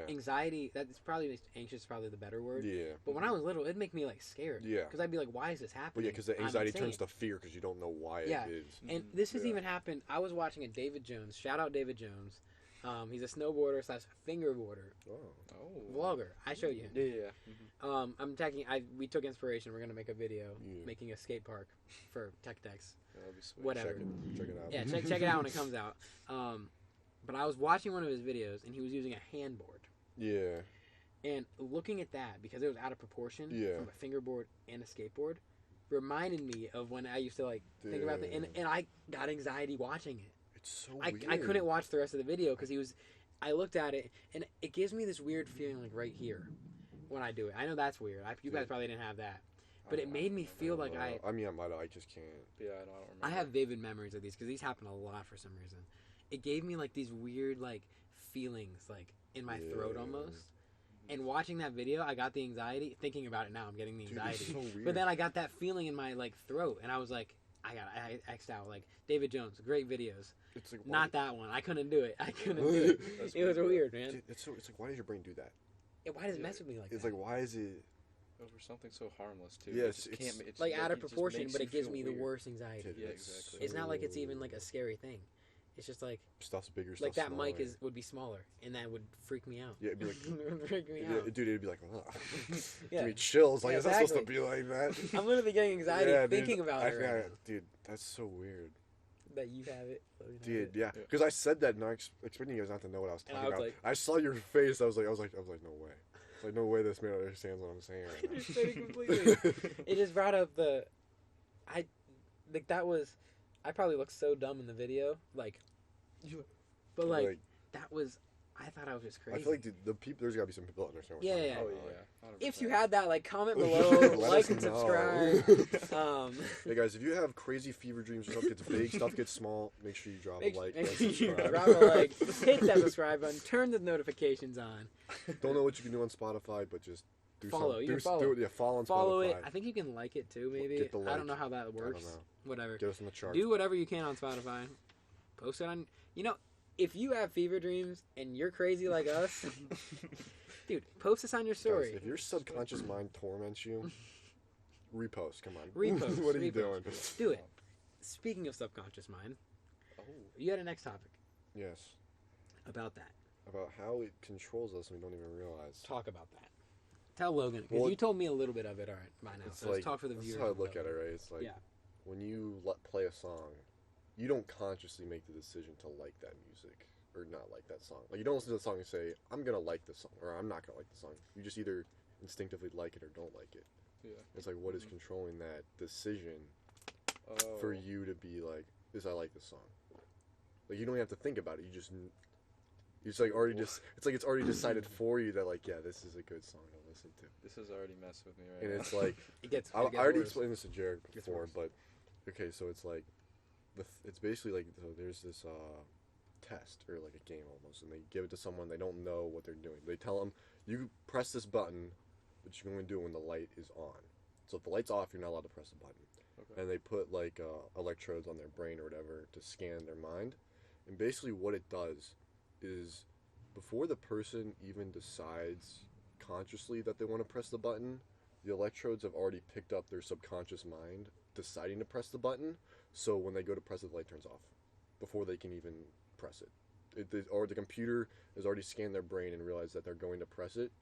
anxiety. That's probably anxious. Is probably the better word. Yeah. But when I was little, it'd make me like scared. Yeah. Because I'd be like, why is this happening? Well, yeah, because the anxiety turns to fear because you don't know why it is. And this has even happened. I was watching a David Jones. Shout out David Jones. He's a snowboarder / fingerboarder vlogger. I showed you him. Yeah. I'm tagging. We took inspiration. We're gonna make a video making a skate park for Tech Decks. That'd be sweet. Whatever. Check it out. Yeah, check it out when it comes out. But I was watching one of his videos and he was using a handboard. Yeah. And looking at that because it was out of proportion from a fingerboard and a skateboard reminded me of when I used to like think about it, and I got anxiety watching it. So weird. I couldn't watch the rest of the video because I looked at it and it gives me this weird feeling like right here when I do it. I know that's weird. You guys probably didn't have that, but it made me feel like I mean, I might. I just can't. Yeah, I don't remember. I have vivid memories of these because these happen a lot for some reason. It gave me like these weird like feelings like in my throat almost. And watching that video, I got the anxiety. Thinking about it now, I'm getting the anxiety. Dude, it's so weird. But then I got that feeling in my like throat, and I was like, I X'd out. Like David Jones, great videos. It's like, not that one. I couldn't do it. I couldn't do it. It was weird, man. Dude, it's like, why does your brain do that? Yeah, why does it mess with me like that? It's like, why is it? Over something so harmless too. Yes, it's like out of it just proportion, makes but you it gives feel me weird. the worst anxiety. Yeah, exactly. It's not like it's even like a scary thing. It's just like stuff's bigger. Like stuff's that smaller. mic would be smaller, and that would freak me out. Yeah, it'd be like, it would freak me out. Dude, it'd be like, ugh. Yeah. Give me chills. Like, Yeah, it's not supposed to be like that. I'm literally getting anxiety thinking about it right now. Dude, that's so weird. That you have it. Dude, yeah, because I said that not expecting you guys not to know what I was talking about. Like, I saw your face. I was like, no way. It's like, no way this man understands what I'm saying right now. Just said it completely. It just brought up I probably looked so dumb in the video, but that was. I thought I was just crazy. I feel like the people. There's gotta be some people that understand. What Yeah. Oh yeah. 100%. If you had that, comment below, like and subscribe. Hey guys, if you have crazy fever dreams, stuff gets big, stuff gets small, make sure you drop a like. Make and sure you subscribe. drop a like, hit that subscribe button, turn the notifications on. Don't know what you can do on Spotify, but just do follow. something. You can follow. Yeah, follow on Follow Spotify. it. I think you can like it too. Maybe Get the like. I don't know how that works. I don't know. Whatever. Get us on the chart. Do whatever you can on Spotify. Post it on. If you have fever dreams and you're crazy like us, dude, post this on your story. Guys, if your subconscious mind torments you, repost. Come on. Repost. What are you doing? Do it. Speaking of subconscious mind, you had a next topic. Yes. About that. About how it controls us and we don't even realize. Talk about that. Tell Logan, because you told me a little bit of it by now. So let's talk for the viewers. That's how I look at it, right? It's like when you play a song, you don't consciously make the decision to like that music or not like that song. Like you don't listen to the song and say, I'm gonna like this song or I'm not gonna like the song. You just either instinctively like it or don't like it. Yeah. It's like what is controlling that decision for you to be like, I like this song. Like you don't have to think about it. It's like already it's already decided for you that like, yeah, this is a good song to listen to. This has already messed with me right and now. It's like I already explained this to Jeric before, but okay, so it's like it's basically like there's this test or like a game almost, and they give it to someone they don't know what they're doing. They tell them you press this button, but you're going to do it when the light is on. So if the light's off, you're not allowed to press the button. Okay. And they put like electrodes on their brain or whatever to scan their mind, and basically what it does is before the person even decides consciously that they want to press the button, the electrodes have already picked up their subconscious mind deciding to press the button. So when they go to press it, the light turns off before they can even press it. Or the computer has already scanned their brain and realized that they're going to press it,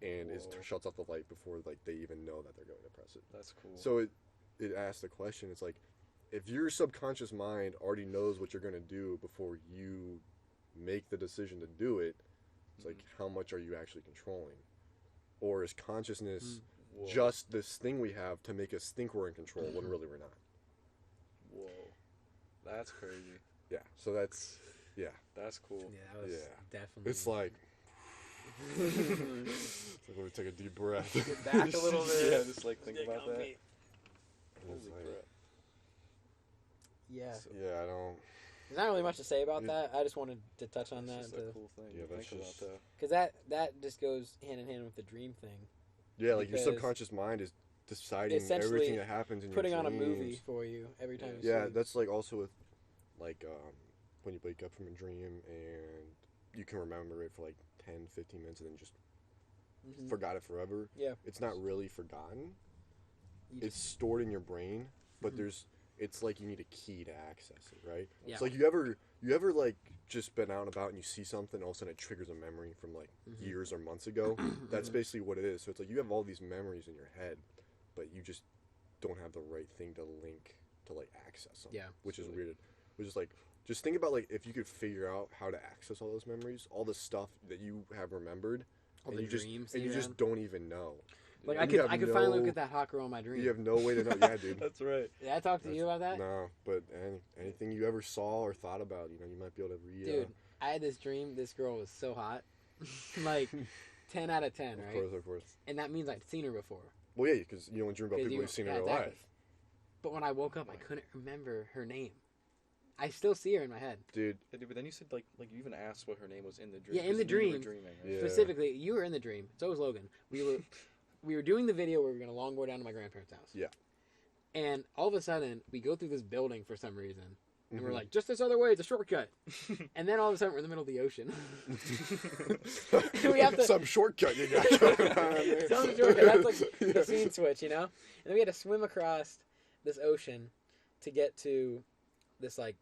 and it shuts off the light before like they even know that they're going to press it. That's cool. So it asks the question. It's like if your subconscious mind already knows what you're going to do before you make the decision to do it, it's like, how much are you actually controlling? Or is consciousness just this thing we have to make us think we're in control when really we're not? Whoa. That's crazy. Yeah, so that's cool. Yeah, that was definitely. It's like, let me take a deep breath. Get back a little bit. Yeah, just like think about that. Holy crap. Yeah. So, yeah, I don't. There's not really much to say about that. I just wanted to touch on that. It's just a cool thing. Yeah, that's think just... about that. Because that just goes hand in hand with the dream thing. Yeah, like your subconscious mind is deciding everything that happens in your dreams. Putting on a movie for you every time you sleep. sleep. That's like also with, like, when you wake up from a dream and you can remember it for like 10, 15 minutes and then just forgot it forever. Yeah. It's not really forgotten. It's stored in your brain, but it's like you need a key to access it, right? Yeah. It's like you ever like just been out and about and you see something, all of a sudden it triggers a memory from like years or months ago. That's basically what it is. So it's like you have all these memories in your head, but you just don't have the right thing to link to like access them. Yeah. Which is weird. Which is like, just think about like if you could figure out how to access all those memories, all the stuff that you have remembered, all and the you dreams just don't even know. Like I could finally look at that hot girl in my dream. You have no way to know. Yeah, dude. That's right. Did I talk to you about that? No, but anything you ever saw or thought about, you might be able to read. Dude, I had this dream. This girl was so hot, like 10 out of 10, right? Of course. And that means I'd seen her before. Well, yeah, because you don't dream about people you've seen in real life. But when I woke up, I couldn't remember her name. I still see her in my head. Dude. Yeah, dude, but then you said, like you even asked what her name was in the dream. Yeah, in the dream. You were dreaming, right? Yeah. Specifically, you were in the dream. So was Logan. We were doing the video where we were going to longboard down to my grandparents' house. Yeah. And all of a sudden, we go through this building for some reason. And we're like, just this other way, it's a shortcut. And then all of a sudden, we're in the middle of the ocean. We have to... Some shortcut you got. Some shortcut. That's like the scene switch, you know? And then we had to swim across this ocean to get to this, like,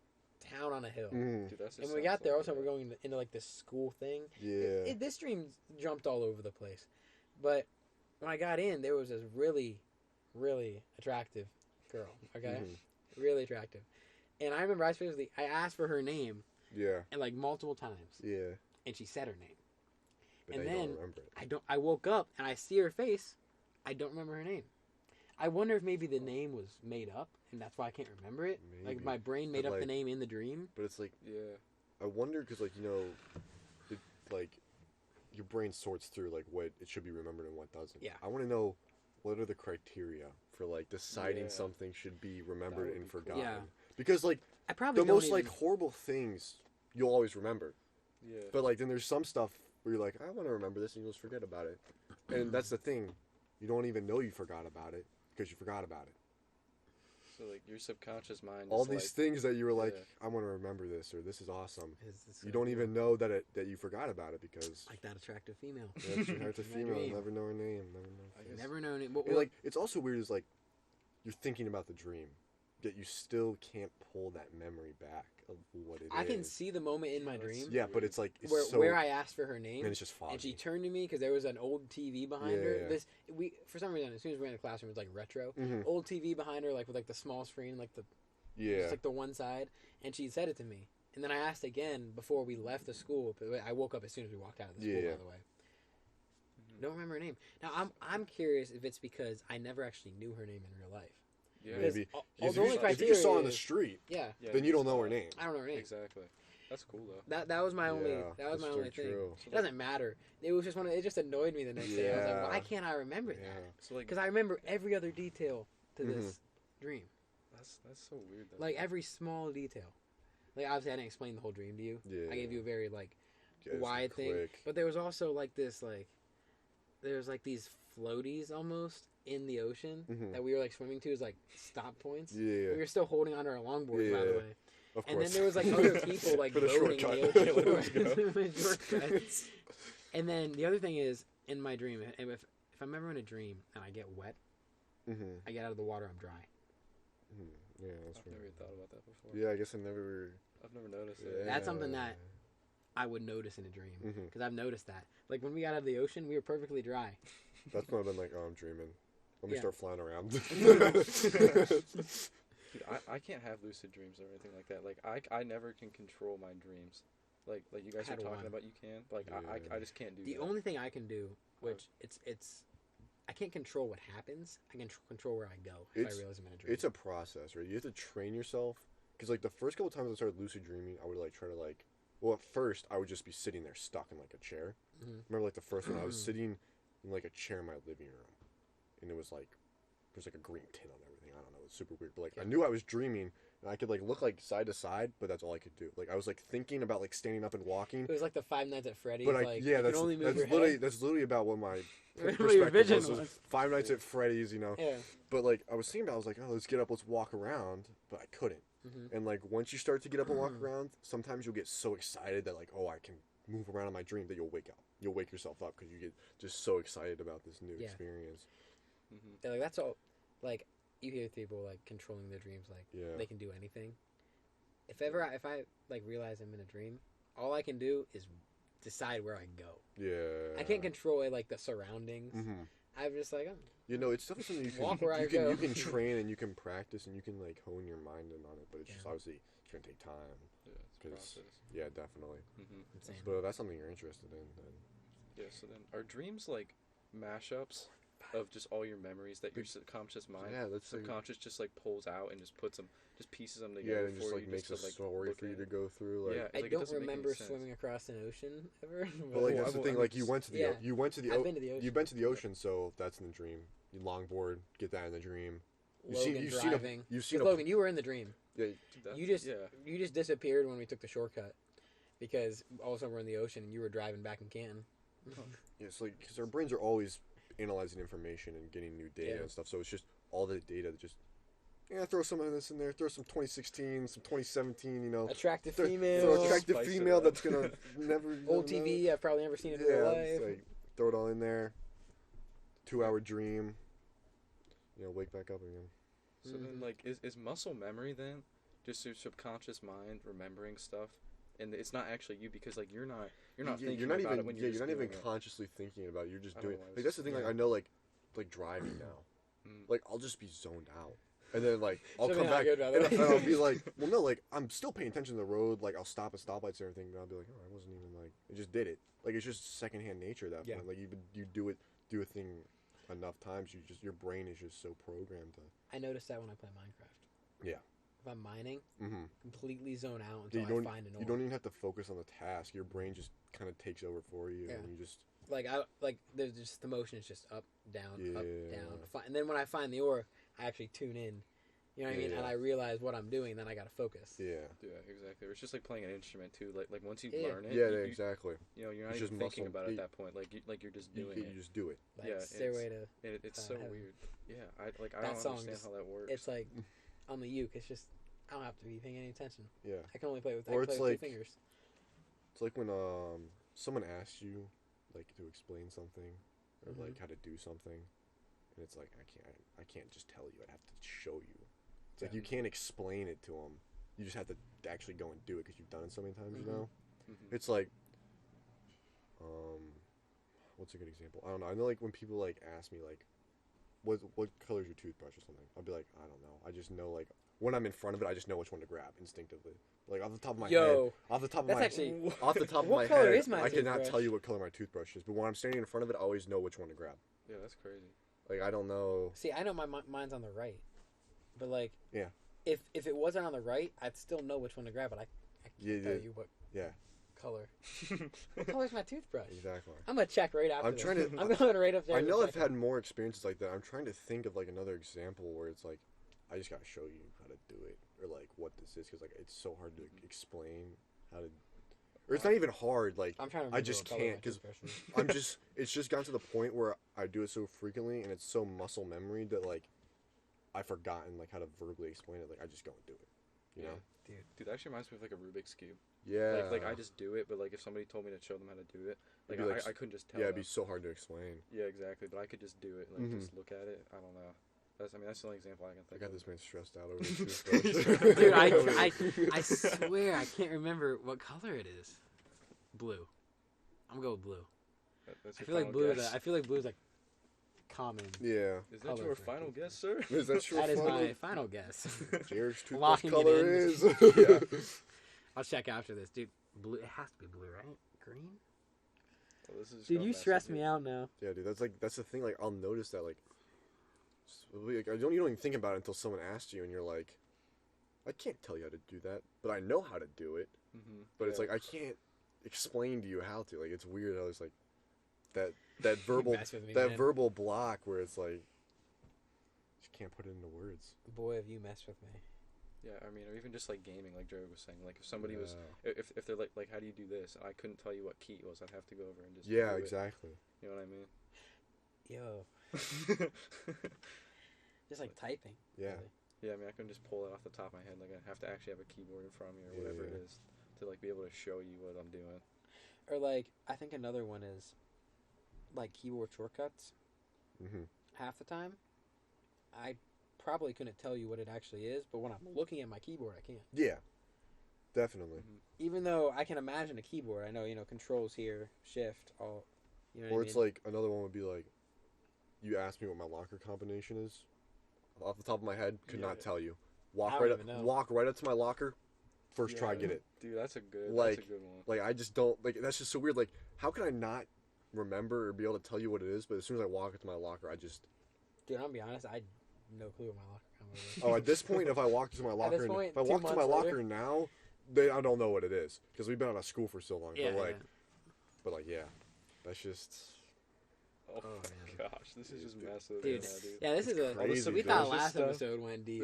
town on a hill. Dude, that's and when we got there, all of a sudden, we're going into like, this school thing. Yeah. This dream jumped all over the place. But when I got in, there was this really, really attractive girl, okay? Really attractive. And I remember I asked for her name. Yeah. And like multiple times. Yeah. And she said her name. But and I then don't remember it. I woke up and I see her face. I don't remember her name. I wonder if maybe the name was made up and that's why I can't remember it. Maybe. Like my brain made up the name in the dream. But it's like, yeah. I wonder because like like your brain sorts through like what it should be remembered and what doesn't. Yeah. I want to know what are the criteria for like deciding something should be remembered and forgotten. Yeah. Because like I probably the most like horrible things you'll always remember. Yeah. But like then there's some stuff where you're like, I want to remember this, and you'll just forget about it. And that's the thing, you don't even know you forgot about it because you forgot about it. So like your subconscious mind. All is these like, things that you were like, I want to remember this or this is awesome. So you don't even know that you forgot about it because like that attractive female. That's a female. Never know her name. Never know her name. And like it's also weird is like you're thinking about the dream, yet you still can't pull that memory back of what it is. I can see the moment in my dream. Yeah, but it's like where I asked for her name, and it's just foggy. And she turned to me because there was an old TV behind her. For some reason, as soon as we were in the classroom, it was like retro. Old TV behind her, like with like the small screen, like the just like the one side. And she said it to me, and then I asked again before we left the school. But I woke up as soon as we walked out of the school. By the way, don't remember her name. Now I'm curious if it's because I never actually knew her name in real life. Yeah. Maybe. If you saw her on the street, then you don't know her name. I don't know her name. Exactly. That's cool though. That was my only thing. True. It doesn't matter. It was just it just annoyed me the next day. I was like, why can't I remember that? So like, because I remember every other detail to this dream. That's so weird though. Like every small detail. Like obviously I didn't explain the whole dream to you. Yeah. I gave you a very like wide thing. But there was also like this there's like these floaties almost in the ocean that we were like swimming to as like stop points. Yeah. We were still holding onto our longboards by the way. Of course. And then there was like other people like boating in the ocean. And then the other thing is in my dream, if I'm ever in a dream and I get wet, I get out of the water, I'm dry. Yeah, that's I've never thought about that before. Yeah, I guess I've never noticed it. Yeah. That's something that I would notice in a dream because I've noticed that. Like when we got out of the ocean, we were perfectly dry. That's when I've been like, oh, I'm dreaming. Let me start flying around. Dude, I can't have lucid dreams or anything like that. Like I never can control my dreams. Like you guys are talking about, you can. Like I just can't do the that. only thing I can do, which it's I can't control what happens. I can control where I go if I realize I'm in a dream. It's a process, right? You have to train yourself. Because, like, the first couple times I started lucid dreaming, I would, like, try to, like... Well, at first, I would just be sitting there stuck in, like, a chair. Remember, like, the first one, I was sitting in, like, a chair in my living room. And it was, like... There's, like, a green tint on everything. I don't know. It was super weird. But, like, I knew I was dreaming. And I could, like, look, like, side to side. But that's all I could do. Like, I was, like, thinking about, like, standing up and walking. It was like the Five Nights at Freddy's. But, like, yeah, you can only move your head. That's literally about what my your vision was. Five Nights at Freddy's, you know. Yeah. But, like, I was thinking about, I was like, oh, let's get up, let's walk around. But I couldn't. And, like, once you start to get up and walk around, sometimes you'll get so excited that, like, oh, I can move around in my dream, that you'll wake up. You'll wake yourself up because you get just so excited about this new experience. Yeah, like, that's all. Like, you hear people, like, controlling their dreams, like, they can do anything. If I, like, realize I'm in a dream, all I can do is decide where I go. Yeah. I can't control, like, the surroundings. I'm just like, you know, it's definitely something you can train and you can practice and you can, like, hone your mind in on it, but it's just obviously it's gonna take time. Yeah, it's a process. Yeah, definitely. Insane. But if that's something you're interested in, then yeah. So then, are dreams like mashups of just all your memories that your subconscious mind, subconscious just like pulls out and just puts them, just pieces them together. And just like makes a story for you to go through. Like, I don't remember swimming across an ocean ever. But like that's the thing. Like you went to the I've been to the ocean. You've been to the ocean, so that's in the dream. You longboard, get that in the dream. You've seen Logan, you were in the dream. Yeah. You just disappeared when we took the shortcut because all of a sudden we're in the ocean and you were driving back in Canton. Yeah, it's like because our brains are always analyzing information and getting new data and stuff. So it's just all the data that just throw some of this in there. Throw some 2016, some 2017. You know, attractive female. Throw attractive female that's gonna never old TV. I've probably never seen it in real life. Like, throw it all in there. 2-hour dream. You know, wake back up again. So then, like, is muscle memory then just your subconscious mind remembering stuff, and it's not actually you because like you're not thinking about it when you're not even consciously thinking about it. You're just doing it. Like that's the thing. Like I know like driving now, like I'll just be zoned out, and then like I'll come back and I'll be like, well, no, like I'm still paying attention to the road. Like I'll stop at stoplights and everything, but I'll be like, oh, I wasn't even like I just did it. Like it's just secondhand nature at that point. Like you do a thing enough times, your brain is just so programmed to. I noticed that when I play Minecraft. Yeah. If I'm mining, completely zone out until I find an ore. You don't even have to focus on the task. Your brain just kind of takes over for you, and you just there's just the motion is just up, down, and then when I find the ore, I actually tune in. You know what I mean? And I realize what I'm doing, then I gotta focus. Yeah, exactly. It's just like playing an instrument too. Like once you learn it, exactly. You know, you're not even thinking about it at that point. Like you're just doing it. You just do it. Like Stairway to. It's so heaven. weird. Yeah, I don't understand how that works. It's like on the uke. It's just I don't have to be paying any attention. Yeah. I can only play with. Or it's like 2 fingers. It's like when someone asks you like to explain something or like how to do something, and it's like I can't just tell you. I have to show you. It's like you can't explain it to them. You just have to actually go and do it because you've done it so many times, you know? It's like, what's a good example? I don't know. I know like when people like ask me like, what color is your toothbrush or something? I'll be like, I don't know. I just know like when I'm in front of it, I just know which one to grab instinctively. Like off the top of my head, off the top of my head, I cannot tell you what color my toothbrush is. But when I'm standing in front of it, I always know which one to grab. Yeah, that's crazy. Like I don't know. See, I know mine's on the right. But like, if it wasn't on the right, I'd still know which one to grab. But I can't tell you what color. What color's my toothbrush? Exactly. I'm gonna check right after. I'm going right up there. I know I've had more experiences like that. I'm trying to think of like another example where it's like, I just gotta show you how to do it or like what this is because like it's so hard to explain how to. Or it's not even hard. Like I'm trying to I just can't because It's just gotten to the point where I do it so frequently and it's so muscle memory that like. I've forgotten like how to verbally explain it. Like I just go and do it, you know. Dude, that actually reminds me of like a Rubik's cube. Yeah. Like I just do it, but like if somebody told me to show them how to do it, like I couldn't just tell. Yeah, them. it'd be so hard to explain. Yeah, exactly. But I could just do it, like just look at it. I don't know. That's the only example I can think of. I got this man stressed out over this. Dude, I swear I can't remember what color it is. Blue. I'm gonna go with blue. I feel like blue is like common. Yeah. Is that your final guess, sir? Is that your That is my final guess. Jaric's toothbrush Locking color it in. is. I'll check after this, dude. Blue. It has to be blue, right? Green. Well, this is Dude, you stress me out now. Yeah, dude, that's the thing. Like, I'll notice that, like, you don't even think about it until someone asks you, and you're like, I can't tell you how to do that, but I know how to do it. Mm-hmm. But it's like I can't explain to you how to. Like, it's weird how it's like that verbal block where it's like you can't put it into words. Boy, have you messed with me. Yeah, I mean, or even just like gaming, like Jeric was saying. Like if somebody was, if they're like, how do you do this? And I couldn't tell you what key it was. I'd have to go over and just. Yeah, exactly. You know what I mean? Yo. Just like typing. Yeah. Really. Yeah, I mean, I couldn't just pull it off the top of my head. Like I have to actually have a keyboard in front of me or whatever it is to like be able to show you what I'm doing. Or like, I think another one is like keyboard shortcuts. Mm-hmm. Half the time, I probably couldn't tell you what it actually is, but when I'm looking at my keyboard, I can. Yeah, definitely. Mm-hmm. Even though I can imagine a keyboard, I know, controls here, shift, all. You know Or what it's I mean? like another one would be like, you asked me what my locker combination is. Off the top of my head, could not tell you. Walk right up to my locker. First try, get it. Dude, that's a good one. Like I just don't like. That's just so weird. Like, how can I not remember or be able to tell you what it is? But as soon as I walk into my locker, I just. Dude, I'm gonna be honest. I no clue what my locker combination is. Oh, at this point, if I walk into my locker, if I walk to my locker now, I don't know what it is because we've been out of school for so long. Yeah, but that's just. Oh my gosh, this is just massive. Dude, dude. Yeah, this is crazy, we thought last episode went deep.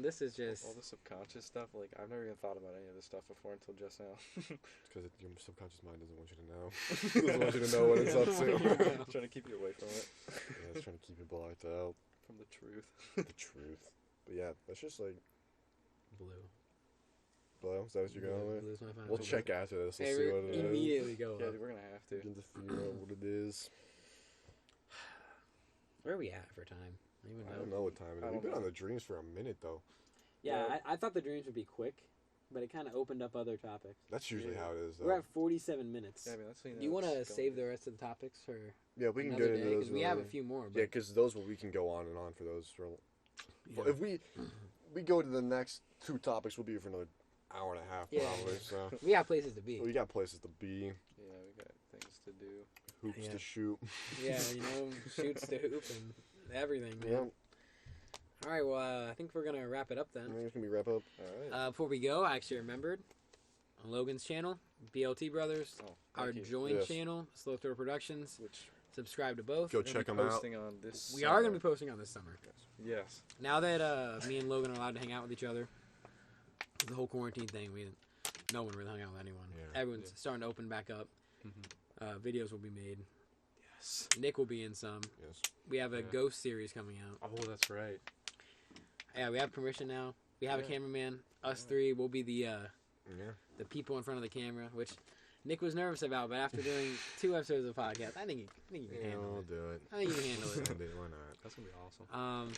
This is just all the subconscious stuff. Like I've never even thought about any of this stuff before until just now. Because your subconscious mind doesn't want you to know. It doesn't want you to know what it's up to. It's trying to keep you away from it. Yeah, it's trying to keep you blocked out from the truth. The truth. But yeah, that's just like blue. Blue? Is that what you're going with? Blue's my final We'll favorite. check after this. We'll see what it is. Immediately go Yeah, up. dude, we're gonna have to. Begin to figure out what it is. Where are we at for time? I don't know what time it is. We've been on the dreams for a minute though. Yeah, I thought the dreams would be quick, but it kind of opened up other topics. That's usually how it is though. We're at 47 minutes. Yeah, I mean, that's, do you want to save the rest of the topics for Yeah, we can another get into day? those. Because we have a few more. But Yeah, because those we can go on and on for those. If we go to the next two topics, we'll be here for another hour and a half probably. So we got places to be. We got places to be. Yeah, we got things to do. Hoops to shoot. Yeah, shoots to hoop and everything, man. Yeah. All right, well, I think we're gonna wrap it up then. I think it's gonna be wrap up. All right. Before we go, I actually remembered on Logan's channel, BLT Brothers, our joint channel, Slow Throw Productions. Which subscribe to both. Go check them out. On this we are gonna be posting on this summer. Yes. Now that me and Logan are allowed to hang out with each other, the whole quarantine thing, no one really hung out with anyone. Yeah. Everyone's starting to open back up. Mm-hmm. Videos will be made. Yes. Nick will be in some. Yes. We have a ghost series coming out. Oh, that's right. Yeah, we have permission now. We have a cameraman. Us three will be the people in front of the camera, which Nick was nervous about, but after doing 2 episodes of the podcast, I think you can handle I'll it. do it. I think you can handle it. I'll do it. Why not? That's gonna be awesome.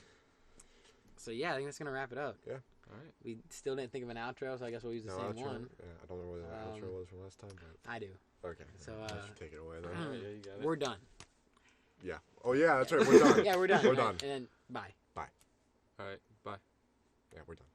So yeah, I think that's gonna wrap it up. Yeah. All right. We still didn't think of an outro, so I guess we'll use the same outro. one. Yeah, I don't know what the outro was from last time, but I do. okay. So I should take it away then. Yeah, you got it. We're done. Yeah. Oh yeah, that's right. We're done. Yeah, we're done. We're done. And then bye. All right. Bye. Yeah, we're done.